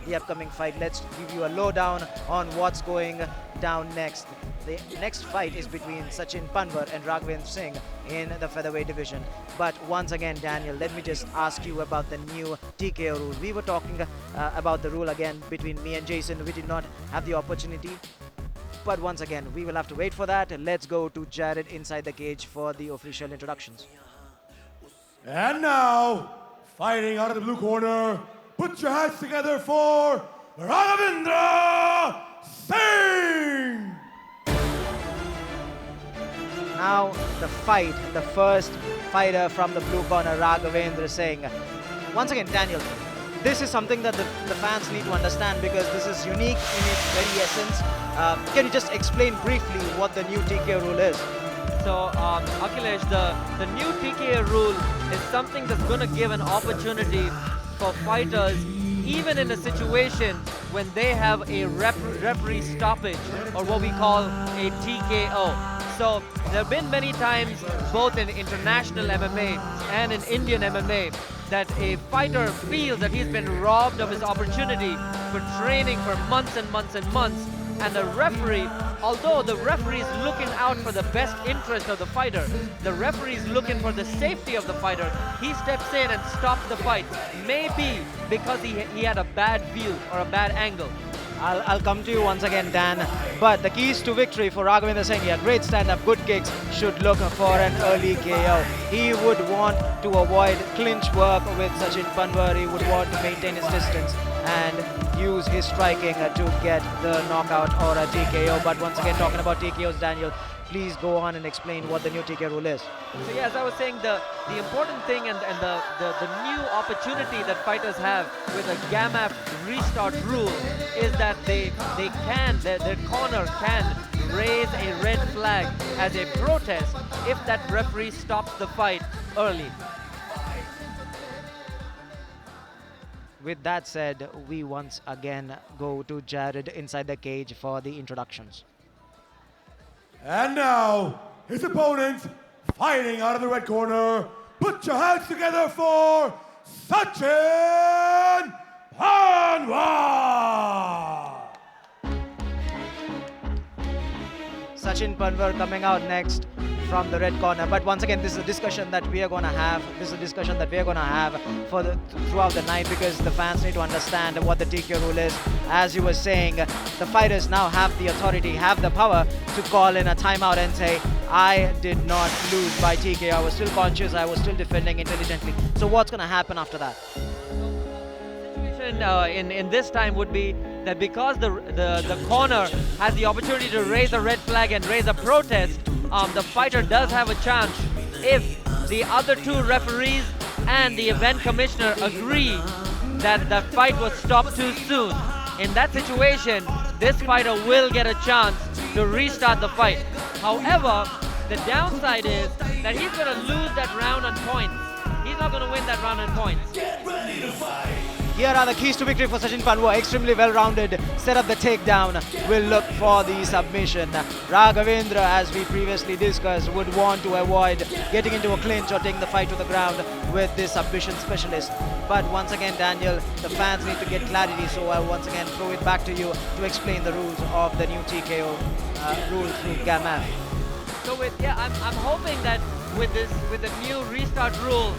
the upcoming fight. Let's give you a lowdown on what's going down next. The next fight is between Sachin Panwar and Raghavendra Singh in the featherweight division. But once again, Daniel, let me just ask you about the new TKO rule. We were talking about the rule again between me and Jason. We did not have the opportunity. But once again, we will have to wait for that. Let's go to Jared inside the cage for the official introductions. And now, fighting out of the blue corner, put your hands together for Raghavendra Singh! Now the fight, the first fighter from the blue corner, Raghavendra Singh. Once again, Daniel, this is something that the fans need to understand because this is unique in its very essence. Can you just explain briefly what the new TKO rule is? So, Akhilesh, the new TKO rule is something that's going to give an opportunity for fighters, even in a situation when they have a referee stoppage, or what we call a TKO. So, there have been many times, both in international MMA and in Indian MMA, that a fighter feels that he's been robbed of his opportunity for training for months and months and months. And the referee, although the referee is looking out for the best interest of the fighter, the referee is looking for the safety of the fighter. He steps in and stops the fight, maybe because he had a bad view or a bad angle. I'll come to you once again, Dan. But the keys to victory for Raghavendra Singh, yeah, great stand-up, good kicks, should look for an early KO. He would want to avoid clinch work with Sachin Panwar. He would want to maintain his distance and use his striking to get the knockout or a TKO. But once again, talking about TKOs, Daniel, please go on and explain what the new TKO rule is. So yeah, as I was saying, the important thing and the new opportunity that fighters have with a GAMAF restart rule is that their corner can raise a red flag as a protest if that referee stops the fight early. With that said, we once again go to Jared inside the cage for the introductions. And now, his opponent, fighting out of the red corner, put your hands together for Sachin Panwar! Sachin Panwar coming out next from the red corner. But once again, this is a discussion that we are going to have. Throughout the night because the fans need to understand what the TKO rule is. As you were saying, the fighters now have the authority, have the power to call in a timeout and say, I did not lose by TKO. I was still conscious. I was still defending intelligently. So what's going to happen after that? The situation in this time would be that because the corner has the opportunity to raise a red flag and raise a protest, the fighter does have a chance if the other two referees and the event commissioner agree that the fight was stopped too soon. In that situation, this fighter will get a chance to restart the fight. However, the downside is that he's going to lose that round on points. He's not going to win that round on points. Here are the keys to victory for Sachin Panwar. Extremely well-rounded. Set up the takedown. Will look for the submission. Raghavendra, as we previously discussed, would want to avoid getting into a clinch or taking the fight to the ground with this submission specialist. But once again, Daniel, the fans need to get clarity. So I'll once again throw it back to you to explain the rules of the new TKO rule through GAMAF. So I'm hoping that with the new restart rule,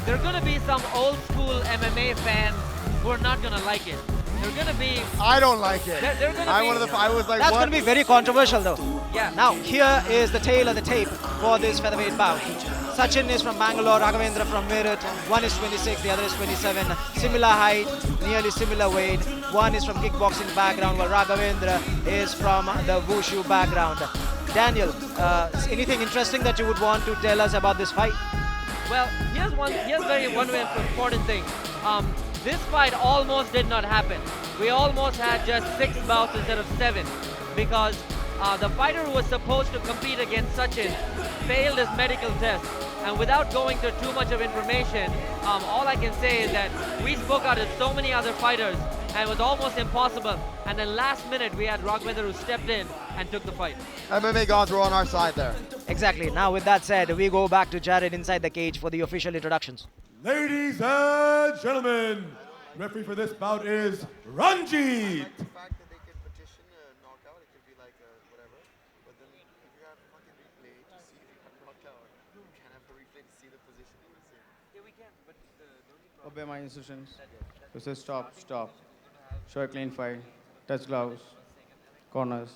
there are going to be some old school MMA fans who are not going to like it. They're going to be. I don't like it. They're going to be. I was like, that's what? going to be very controversial, though. Yeah. Now here is the tail of the tape for this featherweight bout. Sachin is from Bangalore, Raghavendra from Meerut. One is 26, the other is 27. Similar height, nearly similar weight. One is from kickboxing background, while Raghavendra is from the wushu background. Daniel, anything interesting that you would want to tell us about this fight? Well, here's one very important thing. This fight almost did not happen. We almost had just 6 bouts instead of 7 because the fighter who was supposed to compete against Sachin failed his medical test. And without going to too much of information, all I can say is that we spoke out to so many other fighters and it was almost impossible. And then last minute we had Raghavendra who stepped in and took the fight. MMA gods were on our side there. Exactly. Now with that said, we go back to Jared inside the cage for the official introductions. Ladies and gentlemen, Referee for this bout is Ranjit. The fact that they can petition a knockout, it could be like whatever. But then if you have fucking replay to see if you got knocked out, you can't have a replay to see the position. Yeah, we can, but the only Obey my instructions. This is stop, stop. Show a clean fight. Touch gloves. Corners.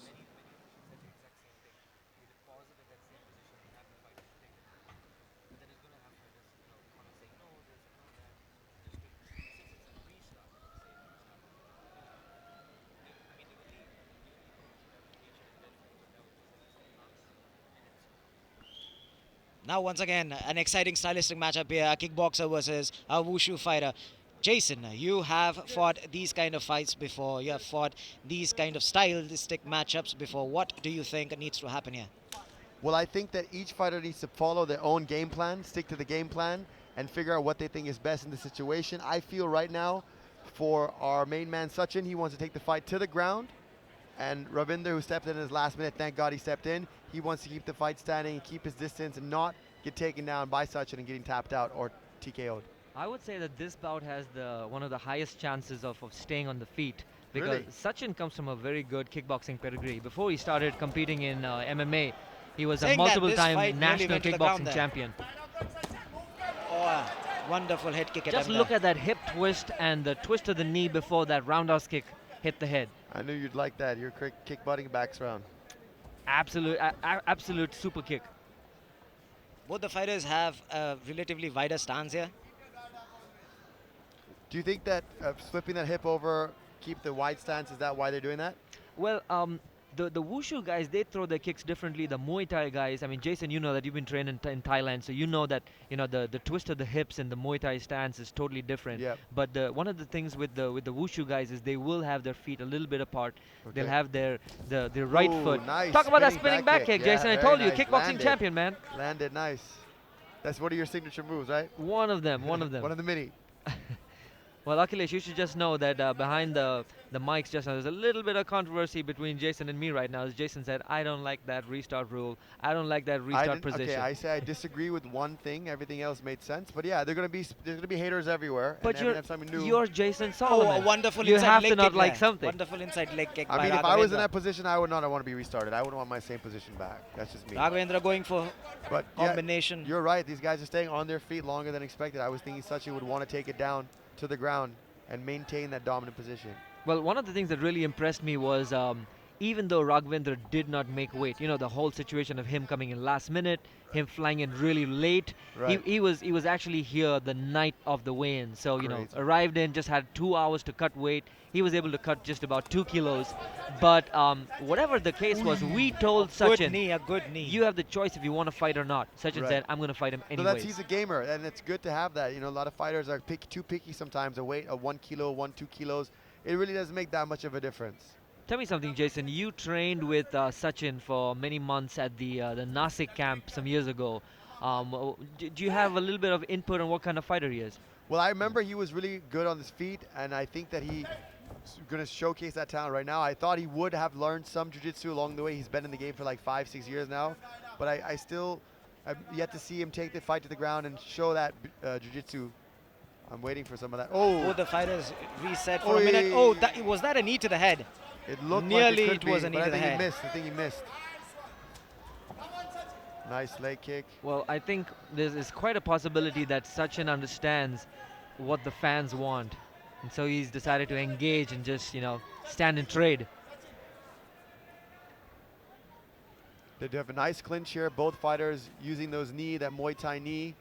Now, once again, an exciting stylistic matchup here, a kickboxer versus a wushu fighter. Jason, you have fought these kind of fights before. You have fought these kind of stylistic matchups before. What do you think needs to happen here? Well, I think that each fighter needs to follow their own game plan, stick to the game plan, and figure out what they think is best in the situation. I feel right now, for our main man Sachin, he wants to take the fight to the ground. And Ravinder, who stepped in his last minute, thank God he stepped in. He wants to keep the fight standing and keep his distance and not get taken down by Sachin and getting tapped out or TKO'd. I would say that this bout has one of the highest chances of staying on the feet because Really? Sachin comes from a very good kickboxing pedigree. Before he started competing in MMA, he was a Saying that this multiple-time fight nearly national went to the ground kickboxing there. champion. Oh, a wonderful head kick Just attempt look there. at that hip twist and the twist of the knee before that roundhouse kick hit the head. I knew you'd like that. You're kick butting backs round. Absolute super kick. Both the fighters have a relatively wider stance here. Do you think that flipping that hip over, keep the wide stance, is that why they're doing that? Well, the wushu guys, they throw their kicks differently. The Muay Thai guys, I mean, Jason, you know that you've been trained in Thailand, so you know that the twist of the hips and the Muay Thai stance is totally different. Yep. But one of the things with the wushu guys is they will have their feet a little bit apart. They'll Okay. have their right Ooh, foot. nice. Talk about that Spinning spinning back back kick. kick, Yeah, Jason. I very told you, nice. kickboxing Landed. champion, man. Landed nice. That's one of your signature moves, right? One of them. One of them. One of the many. Well, Akhilesh, you should just know that behind the mics just now, there's a little bit of controversy between Jason and me right now. As Jason said, I don't like that restart rule. I don't like that restart position. Okay, I say I disagree with one thing. Everything else made sense. But yeah, there's gonna be haters everywhere. But and every time we knew. you're Jason Oh, Solomon. a wonderful You inside have leg to not kick like there. something. Wonderful inside leg kick I by mean, if I was in Raghavendra. that position, I would not want to be restarted. I would want my same position back. That's just me. Raghavendra going for But yeah, combination. you're right. These guys are staying on their feet longer than expected. I was thinking Sachin would want to take it down to the ground and maintain that dominant position. Well, one of the things that really impressed me was even though Raghavendra did not make weight, the whole situation of him coming in last minute, him flying in really late, Right. he was actually here the night of the weigh-in. So, Crazy. arrived in, just had 2 hours to cut weight. He was able to cut just about 2 kilos. But whatever the case was, we told Good Sachin, knee, a good knee. you have the choice if you want to fight or not. Sachin Right. said, I'm going to fight him So anyways. that's he's a gamer, and it's good to have that. A lot of fighters are too picky sometimes. A weight of 1 kilo, 2 kilos, it really doesn't make that much of a difference. Tell me something, Jason. You trained with Sachin for many months at the Nasik camp some years ago. Do you have a little bit of input on what kind of fighter he is? Well, I remember he was really good on his feet, and I think that he's going to showcase that talent right now. I thought he would have learned some jiu-jitsu along the way. He's been in the game for like 5-6 years now, but I've yet to see him take the fight to the ground and show that jiu-jitsu. I'm waiting for some of that. Both Oh, the fighters reset for a minute. Oh, was that a knee to the head? it looked nearly like it could was be, a knee but to the I think head. he missed. I think he missed. Nice leg kick. Well, I think there's quite a possibility that Sachin understands what the fans want. And so he's decided to engage and just, stand and trade. They do have a nice clinch here. Both fighters using that Muay Thai knee.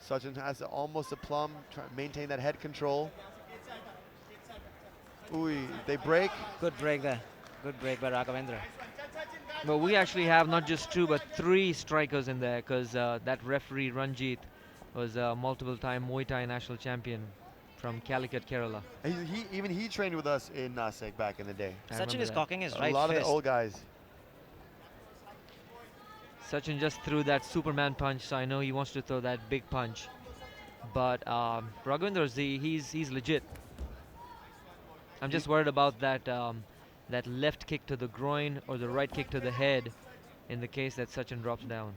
Sachin has almost a plum, trying to maintain that head control. Ooh, they break. Good break there. Good break by Raghavendra. But we actually have not just 2 but 3 strikers in there because that referee Ranjit was a multiple-time Muay Thai national champion from Calicut, Kerala. Even he trained with us in Nasik back in the day. I Sachin remember is that. cocking his A right lot of fist. the old guys. Sachin just threw that Superman punch, so I know he wants to throw that big punch. But Raghavendra, he's legit. I'm just worried about that that left kick to the groin or the right kick to the head in the case that Sachin drops down.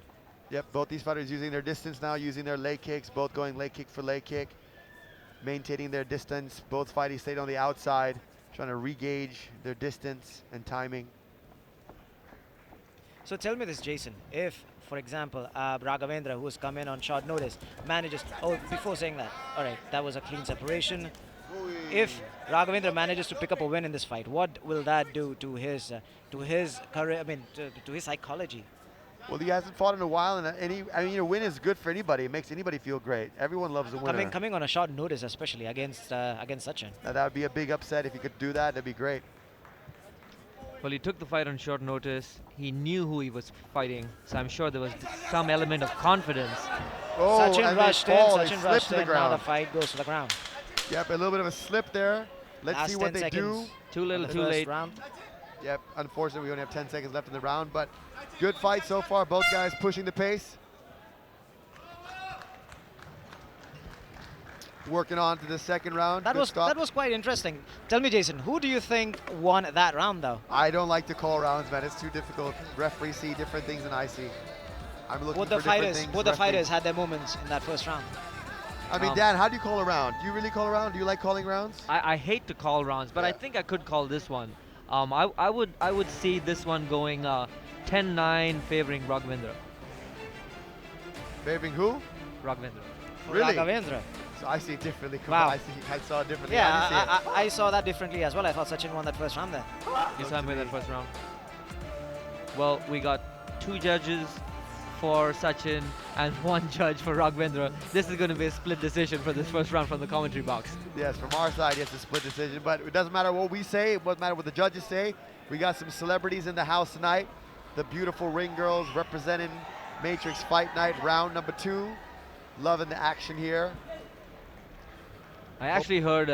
Yep, both these fighters using their distance now, using their leg kicks, both going leg kick for leg kick. maintaining their distance. Both fighters stayed on the outside, trying to re-gauge their distance and timing. So tell me this, Jason. If, for example, Raghavendra, who's come in on short notice, manages. Oh, before saying that, all right, that was a clean separation. If Raghavendra manages to pick up a win in this fight, what will that do to his career? I mean, to his psychology. Well, he hasn't fought in a while, and a win is good for anybody. It makes anybody feel great. Everyone loves a winner. Coming on a short notice, especially against Sachin. Now, that would be a big upset if he could do that. That'd be great. Well, he took the fight on short notice. He knew who he was fighting, so I'm sure there was some element of confidence. Oh, Sachin and rushed they in. fall. They Sachin slip rushed to the in. Now ground. the fight goes to the ground. Yep, a little bit of a slip there. Let's Last see what 10 they seconds. do. Too little, The too first late. round. Yep, unfortunately, we only have 10 seconds left in the round, but good fight so far. Both guys pushing the pace. Working on to the second round. That Good stop. that was quite interesting. Tell me, Jason, who do you think won that round, though? I don't like to call rounds, man. It's too difficult. Referees see different things than I see. I'm looking Both for the different fighters, things. both the Referees- fighters had their moments in that first round. I mean, Dan, how do you call a round? Do you really call a round? Do you like calling rounds? I hate to call rounds, but I Yeah. think I could call this one. I would see this one going 10-9 favoring Raghavendra. Favoring who? Raghavendra. For Really? Raghavendra. So I see it differently. Wow. I saw it differently. How do you see Yeah, it? I saw that differently as well. I thought Sachin won that first round there. You saw him in that first round. Well, we got 2 judges for Sachin and 1 judge for Raghavendra. This is going to be a split decision for this first round from the commentary box. Yes, from our side, it's a split decision, but it doesn't matter what we say, it doesn't matter what the judges say. We got some celebrities in the house tonight. The beautiful ring girls representing Matrix Fight Night, round number 2. Loving the action here. I actually heard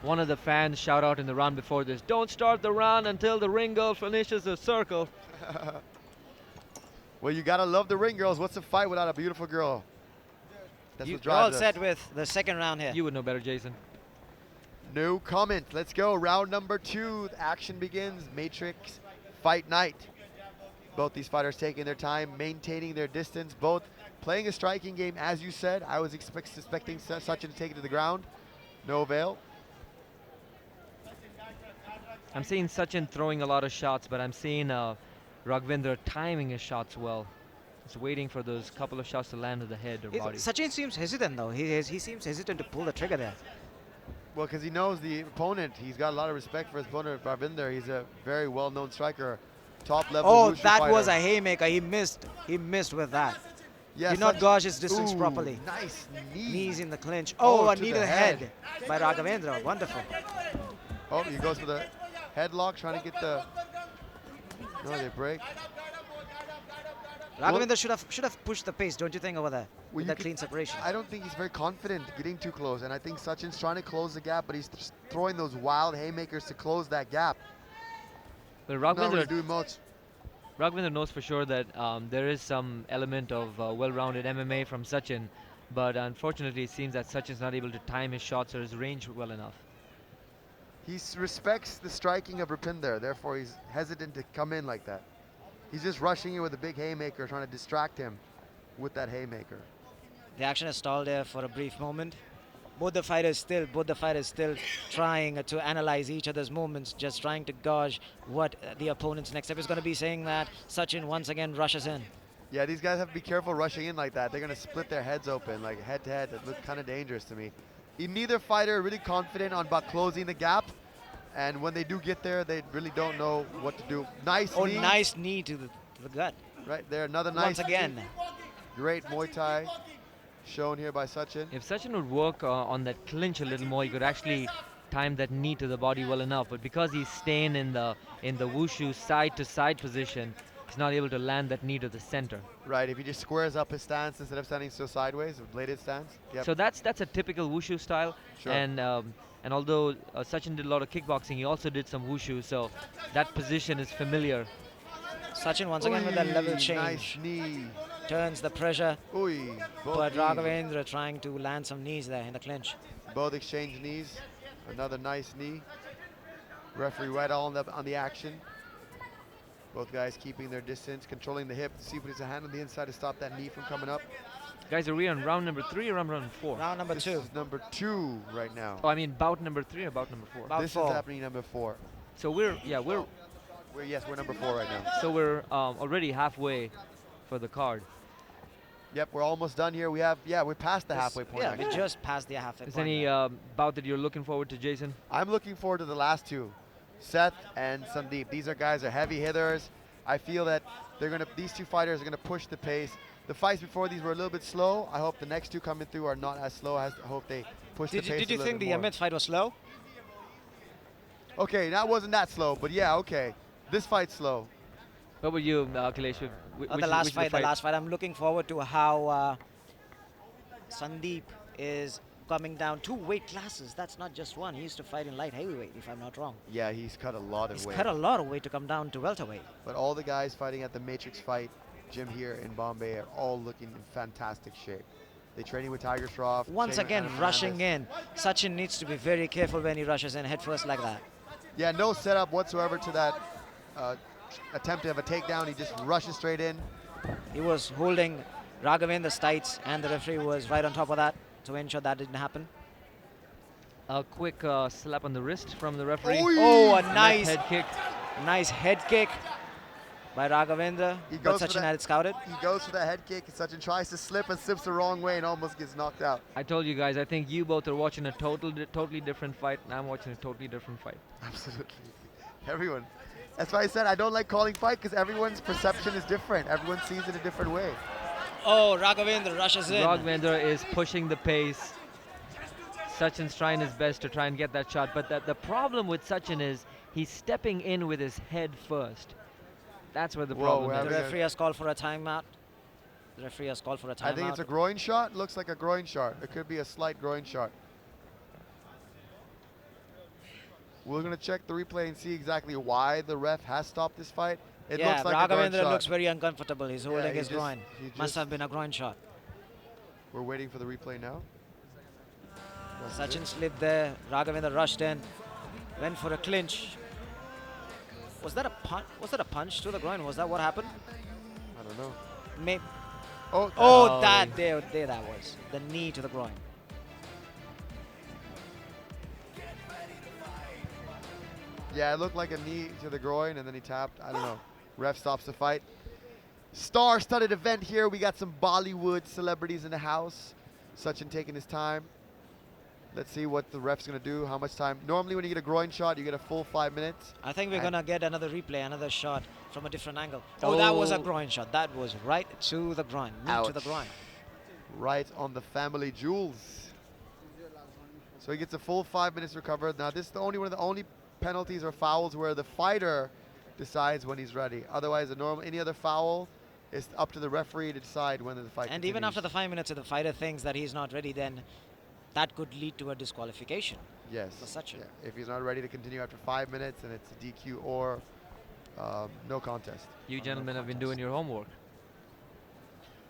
one of the fans shout out in the round before this, "Don't start the round until the ring girl finishes the circle." Well, you gotta love the ring girls. What's a fight without a beautiful girl? That's what You're all drives us. set with the second round here. You would know better, Jason. No comment. Let's go. Round number 2. The action begins. Matrix Fight Night. Both these fighters taking their time, maintaining their distance, both playing a striking game, as you said. I was expecting Sachin to take it to the ground. No avail. I'm seeing Sachin throwing a lot of shots, but I'm seeing Raghavendra timing his shots well. He's waiting for those couple of shots to land on the head or body. Sachin seems hesitant, though. He seems hesitant to pull the trigger there. Well, because he knows the opponent. He's got a lot of respect for his opponent, Ravinder. He's a very well-known striker, top-level Oh, wushu that fighter. was a haymaker. He missed with that. Yeah, Did not Sachin- gauge his distance Ooh, properly. Nice knee. Knees in the clinch. Oh, Oh, a to knee the to the head. head by Raghavendra. Wonderful. Oh, he goes for the headlock, trying to get the... No, they break. Raghavendra should have pushed the pace, don't you think, over there? Well, With you that could- clean separation. I don't think he's very confident getting too close, and I think Sachin's trying to close the gap, but he's just throwing those wild haymakers to close that gap. But Not really Raghavendra, doing much. Raghavendra knows for sure that there is some element of well-rounded MMA from Sachin, but unfortunately it seems that Sachin's not able to time his shots or his range well enough. He respects the striking of Rupinder, therefore he's hesitant to come in like that. He's just rushing in with a big haymaker, trying to distract him with that haymaker. The action has stalled there for a brief moment. Both the fighters still trying to analyze each other's movements, just trying to gauge what the opponent's next step is going to be, saying that Sachin once again rushes in. Yeah, these guys have to be careful rushing in like that. They're going to split their heads open, like head-to-head. It looked kind of dangerous to me. Neither fighter really confident on about closing the gap, and when they do get there, they really don't know what to do. Nice Oh, knee. nice knee to the gut. Right there, another nice Once again. knee. Great Muay Thai shown here by Sachin. If Sachin would work on that clinch a little more, he could actually time that knee to the body well enough. But because he's staying in the wushu side-to-side position, he's not able to land that knee to the center. Right, if he just squares up his stance instead of standing so sideways, a bladed stance. Yep. So that's a typical wushu style. Sure. And although Sachin did a lot of kickboxing, he also did some wushu. So that position is familiar. Sachin once again with that level Ooh, change. Nice knee. Turns the pressure, Ooh, both but knees. Raghavendra trying to land some knees there in the clinch. Both exchange knees. Another nice knee. Referee right on the action. Both guys keeping their distance, controlling the hip. See if he puts a hand on the inside to stop that knee from coming up. Guys, are we on round number 3 or round 4? Round number This 2. is number 2 right now. Oh, I mean bout number 3 or bout number 4? Bout This 4. is happening number 4. So we're We're number 4 right now. so we're already halfway for the card. Yep, we're almost done here. We're past the This- halfway point. Yeah, we actually. just passed the halfway Is point. any now. bout that you're looking forward to, Jason? I'm looking forward to the last two, Seth and Sandeep. These are guys are heavy hitters. I feel that these two fighters are gonna push the pace. The fights before these were a little bit slow. I hope the next two coming through are not as slow. I hope they push the pace Did a you little think bit the more. Amit fight was slow? Okay, that wasn't that slow, but yeah, okay. This fight's slow. What about you, Akhilesh? The last fight. I'm looking forward to how Sandeep is coming down 2 weight classes. That's not just one. He used to fight in light heavyweight, if I'm not wrong. Yeah, he's cut a lot of He's weight. cut a lot of weight to come down to welterweight. But all the guys fighting at the Matrix Fight gym here in Bombay are all looking in fantastic shape. They training with Tiger Shroff. Once training with again, Adam rushing Hernandez. in. Sachin needs to be very careful when he rushes in head first like that. Yeah, no setup whatsoever to that attempt to have a takedown. He just rushes straight in. He was holding Raghavendra's tights, and the referee was right on top of that to ensure that didn't happen. A quick slap on the wrist from the referee. Oh, a Left nice head kick. head kick by Raghavendra, He but goes for Sachin that- had it scouted. He goes for the head kick. Sachin tries to slip and slips the wrong way and almost gets knocked out. I told you guys, I think you both are watching a totally different fight, and I'm watching a totally different fight. Absolutely. Everyone. That's why I said I don't like calling fight because everyone's perception is different. Everyone sees it a different way. Oh, Raghavendra rushes in. Raghavendra is pushing the pace. Sachin's trying his best to try and get that shot, but the problem with Sachin is he's stepping in with his head first. That's where the Whoa, problem we're is. The having a- referee has called for a timeout. The referee has called for a timeout. I think it's a groin shot. Looks like a groin shot. It could be a slight groin shot. We're going to check the replay and see exactly why the ref has stopped this fight. It yeah, looks like a groin Raghavendra shot. looks very uncomfortable. He's holding he his just- groin. he Must just- have been a groin shot. We're waiting for the replay now. Sachin slipped there. Raghavendra rushed in, went for a clinch. Was that a punch? Was that a punch to the groin? Was that what happened? I don't know. Maybe. Oh, Oh, that there that was the knee to the groin. yeah, it looked like a knee to the groin and then he tapped. I don't know. Ref stops the fight. Star-studded event here. We got some Bollywood celebrities in the house. Sachin taking his time. Let's see what the ref's going to do, how much time. Normally when you get a groin shot, you get a full 5 minutes. I think we're And- gonna get another replay, another shot from a different angle. Oh, that was a Oh. groin shot. That was right to the groin, knee to the Ouch. groin. Right on the family jewels. So he gets a full 5 minutes recovered. Now this is one of the only penalties or fouls where the fighter decides when he's ready. Otherwise, any other foul is up to the referee to decide when the fight And even after the continues. 5 minutes, if the fighter thinks that he's not ready, then that could lead to a disqualification. Yes. for Sachin. Yeah. If he's not ready to continue after 5 minutes, then it's a DQ or no contest. You gentlemen have been doing your homework.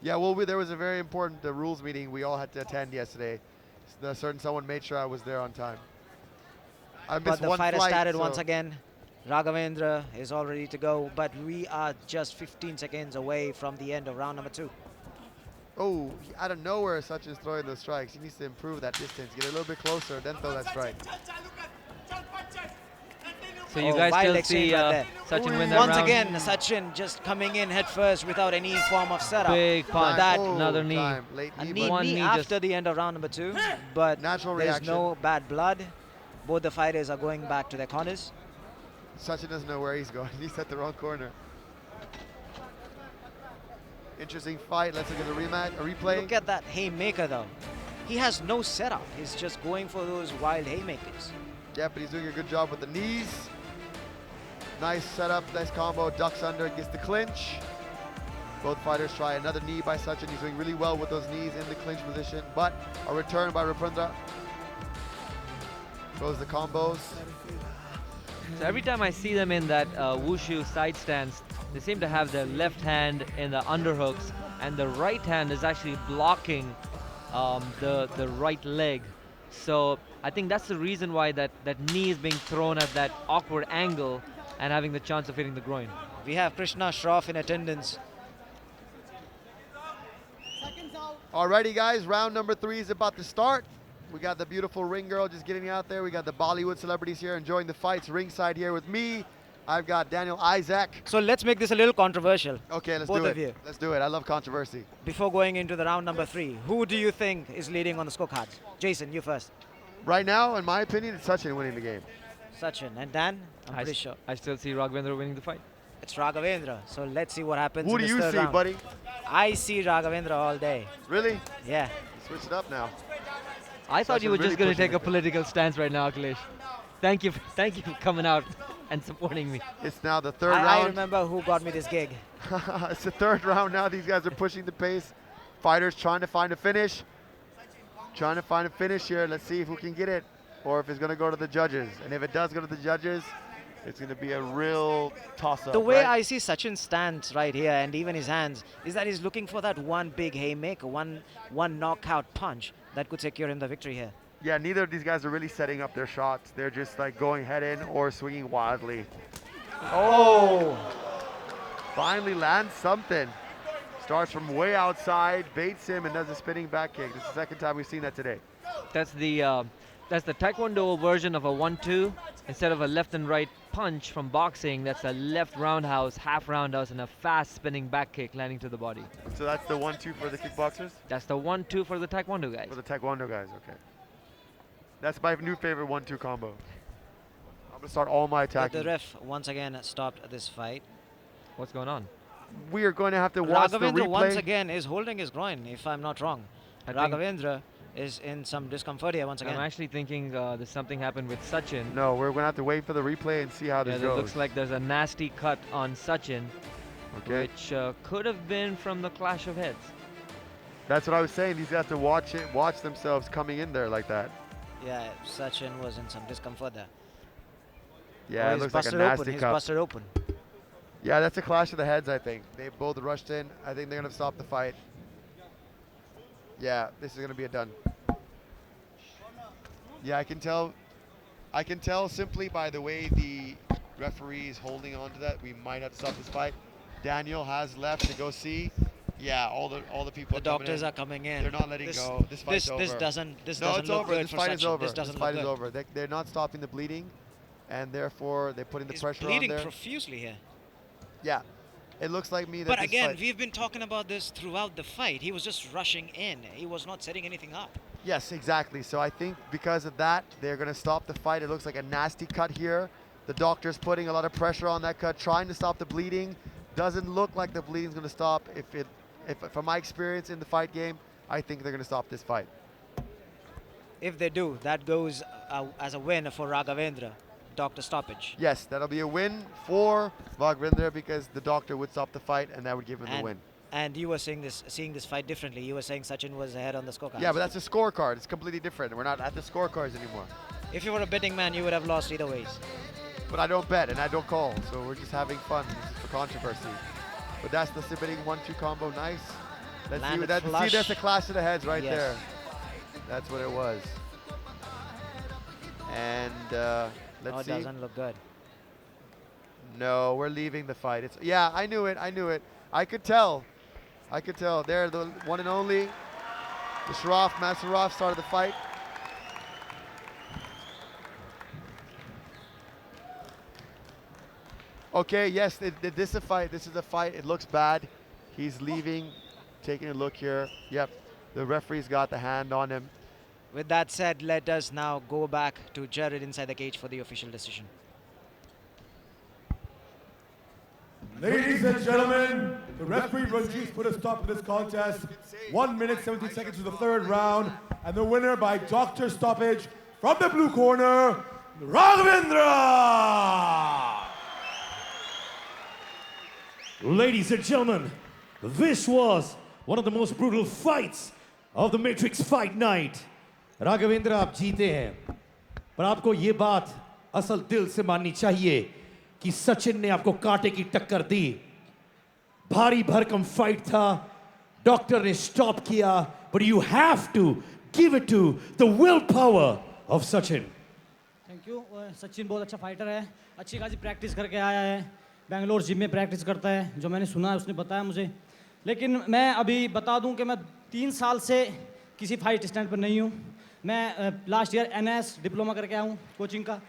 Yeah, well, there was a very important rules meeting we all had to attend yesterday. Someone made sure I was there on time. I But missed the one fight has flight, started so- once again. Raghavendra is all ready to go, but we are just 15 seconds away from the end of round number 2. Oh, out of nowhere, Sachin's throwing those strikes. He needs to improve that distance, get a little bit closer, then throw that strike. So you Oh, guys wild still exchange see right there. Sachin win that Once round? again, Sachin just coming in head first without any form of setup. Big punch. That Another knee. Time, late A knee, knee, but One knee after just- the end of round number 2, but Natural there's reaction. no bad blood. Both the fighters are going back to their corners. Sachin doesn't know where he's going. He's at the wrong corner. Interesting fight. Let's look at the rematch, a replay. Look at that haymaker though. He has no setup. He's just going for those wild haymakers. Yeah, but he's doing a good job with the knees. Nice setup, nice combo, ducks under, gets the clinch. Both fighters try another knee by Sachin. He's doing really well with those knees in the clinch position, but a return by Rapundra. Throws the combos. So every time I see them in that wushu side stance, they seem to have their left hand in the underhooks, and the right hand is actually blocking the right leg. So I think that's the reason why that knee is being thrown at that awkward angle and having the chance of hitting the groin. We have Krishna Shroff in attendance. Alrighty, guys, round number 3 is about to start. We got the beautiful ring girl just getting out there. We got the Bollywood celebrities here enjoying the fights ringside here with me. I've got Daniel Isaac. So let's make this a little controversial. Okay, let's Both do of it. you. Let's do it. I love controversy. Before going into the round number 3, who do you think is leading on the scorecards? Jason, you first. Right now, in my opinion, it's Sachin winning the game. Sachin. And Dan? I'm pretty sure. I still see Raghavendra winning the fight. It's Raghavendra. So let's see what happens Who in do this you third see, round. buddy? I see Raghavendra all day. Really? Yeah. Switch it up now. I thought Sachin you were really just going to pushing take a it. political stance right now, Akhilesh. Thank you for coming out and supporting me. It's now the third I round. remember who got me this gig. It's the third round now. These guys are pushing the pace. Fighters trying to find a finish. Trying to find a finish here. Let's see who can get it or if it's going to go to the judges. And if it does go to the judges, it's going to be a real toss-up. The way right? I see Sachin's stance right here and even his hands is that he's looking for that one big haymaker, one knockout punch that could secure him the victory here. Yeah, neither of these guys are really setting up their shots. They're just like going head in or swinging wildly. Oh! Finally lands something. Starts from way outside, baits him, and does a spinning back kick. This is the second time we've seen that today. That's the Taekwondo version of a 1-2. Instead of a left and right punch from boxing, that's a left roundhouse, half roundhouse, and a fast spinning back kick landing to the body. So that's the 1-2 for the kickboxers? That's the 1-2 for the Taekwondo guys. For the Taekwondo guys, okay. That's my new favorite 1-2 combo. I'm gonna start all my But attacking. the ref once again stopped this fight. What's going on? We are going to have to watch the Raghavendra once replay. again is holding his groin, if I'm not wrong. I think- Raghavendra is in some discomfort here once again. I'm actually thinking there's something happened with Sachin. No, we're going to have to wait for the replay and see how Yeah, this it goes. looks like there's a nasty cut on Sachin, Okay. which could have been from the clash of heads. That's what I was saying. These guys have to watch themselves coming in there like that. Yeah, Sachin was in some discomfort there. Yeah, Oh, it he's looks like a busted nasty open. He's cut. busted open. Yeah, that's a clash of the heads, I think. They both rushed in. I think they're going to stop the fight. Yeah, this is going to be a done. Yeah, I can tell simply by the way the referee is holding on to that, we might have to stop this fight. Daniel has left to go see. Yeah, all the people The are coming doctors in. are coming in. They're not letting go. This fight's over. This doesn't No, look it's over. good This for fight is Sachin. over. This doesn't This fight look is good. over. They're not stopping the bleeding, and therefore they're putting the He's pressure on bleeding there. profusely here. Yeah, it looks like me that But this again, fight- we've been talking about this throughout the fight. He was just rushing in. He was not setting anything up. Yes, exactly. So I think because of that, they're going to stop the fight. It looks like a nasty cut here. The doctor's putting a lot of pressure on that cut, trying to stop the bleeding. Doesn't look like the bleeding's going to stop. If from my experience in the fight game, I think they're going to stop this fight. If they do, that goes as a win for Raghavendra. Doctor stoppage. Yes, that'll be a win for Raghavendra because the doctor would stop the fight and that would give him the win. And you were seeing this fight differently. You were saying Sachin was ahead on the scorecard. Yeah, but that's a scorecard. It's completely different. We're not at the scorecards anymore. If you were a betting man, you would have lost either ways. But I don't bet and I don't call, so we're just having fun. This is for controversy. But that's the submitting 1-2 combo. Nice. Let's see, Landed that, flush. see, that's a clash of the heads right Yes. there. That's what it was. And let's Oh, it see. doesn't look good. No, we're leaving the fight. It's yeah, I knew it. I could tell. They're the one and only. The Sharaf, Masaraf started the fight. Okay, yes, this is a fight. This is a fight. It looks bad. He's leaving, taking a look here. Yep, the referee's got the hand on him. With that said, let us now go back to Jared inside the cage for the official decision. Ladies and gentlemen, the referee Ranjit put a stop to this contest. 1 minute, 17 seconds to the third round. And the winner by doctor stoppage from the blue corner, Raghavendra! Ladies and gentlemen, this was one of the most brutal fights of the Matrix Fight Night. Raghavendra आप जीते हैं, पर आपको ये बात असल दिल से माननी चाहिए कि सचिन ने आपको कांटे की टक्कर दी. भारी भरकम फाइट था, डॉक्टर ने स्टॉप किया, but you have to give it to the willpower of Sachin. Thank you. Sachin बहुत अच्छा फाइटर है, अच्छी खासी प्रैक्टिस करके आया है, बेंगलोर जिम में प्रैक्टिस करता है, जो मैंने सुना है उसने बताया मुझे. लेकिन मैं अभी बता दूं कि मैं 3 साल से किसी फाइट स्टैंड पर नहीं हूँ। मैं लास्ट ईयर NS डिप्लोमा करके आया हूँ कोचिंग का।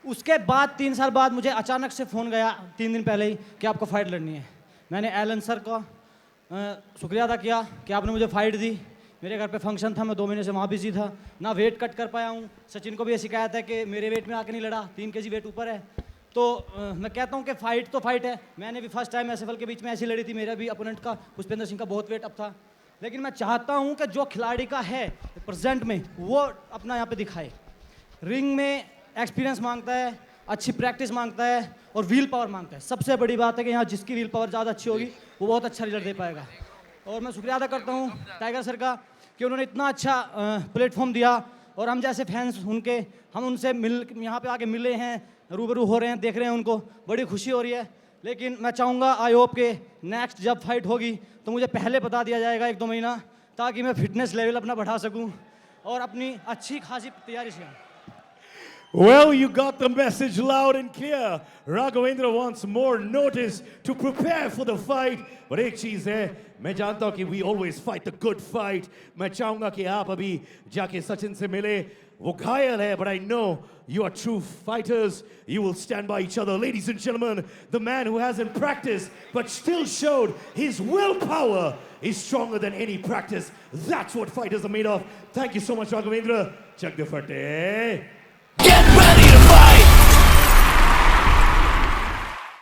उसके बाद 3 साल बाद मुझे अचानक से फ़ोन गया 3 दिन पहले ही कि आपको फ़ाइट लड़नी है। मैंने एलन सर का शुक्रिया अदा किया कि आपने मुझे फ़ाइट दी। मेरे घर पे फंक्शन था, मैं 2 महीने से वहाँ बिजी था, ना वेट कट कर पाया हूँ। सचिन को भी ये शिकायत है कि मेरे वेट में आके नहीं लड़ा, 3 kg वेट ऊपर है। तो मैं कहता हूँ कि फ़ाइट तो फ़ाइट है। मैंने भी फर्स्ट टाइम SFL के बीच में ऐसी लड़ी थी। मेरा भी अपोनेंट का पुष्पेंद्र सिंह का बहुत वेट अप था, लेकिन मैं चाहता हूँ कि जो खिलाड़ी का है प्रेजेंट में वो अपना यहाँ पे दिखाए। रिंग में एक्सपीरियंस मांगता है, अच्छी प्रैक्टिस मांगता है और व्हील पावर मांगता है। सबसे बड़ी बात है कि यहाँ जिसकी व्हील पावर ज़्यादा अच्छी होगी वो बहुत अच्छा रिजल्ट दे पाएगा। और मैं शुक्रिया अदा करता हूँ टाइगर सर का कि उन्होंने इतना अच्छा प्लेटफॉर्म दिया और हम जैसे फैंस हम उनसे यहाँ पे आके मिले हैं, रूबरू हो रहे हैं, देख रहे हैं उनको, बड़ी खुशी हो रही है। लेकिन मैं चाहूँगा आई होप के नेक्स्ट जब फाइट होगी तो मुझे पहले बता दिया जाएगा 1-2 महीना, ताकि मैं फिटनेस लेवल अपना बढ़ा सकूँ और अपनी अच्छी खासी तैयारी से। Well, you got the message loud and clear. Raghavendra wants more notice to prepare for the fight. But एक चीज है, मैं जानता हूँ कि we always fight the good fight. मैं चाहूँगा कि आप अभी जाके सचिन से मिले। वो घायल है, but I know you are true fighters. You will stand by each other. Ladies and gentlemen, the man who hasn't practiced but still showed his willpower is stronger than any practice. That's what fighters are made of. Thank you so much, Raghavendra. Check the fate. Get ready to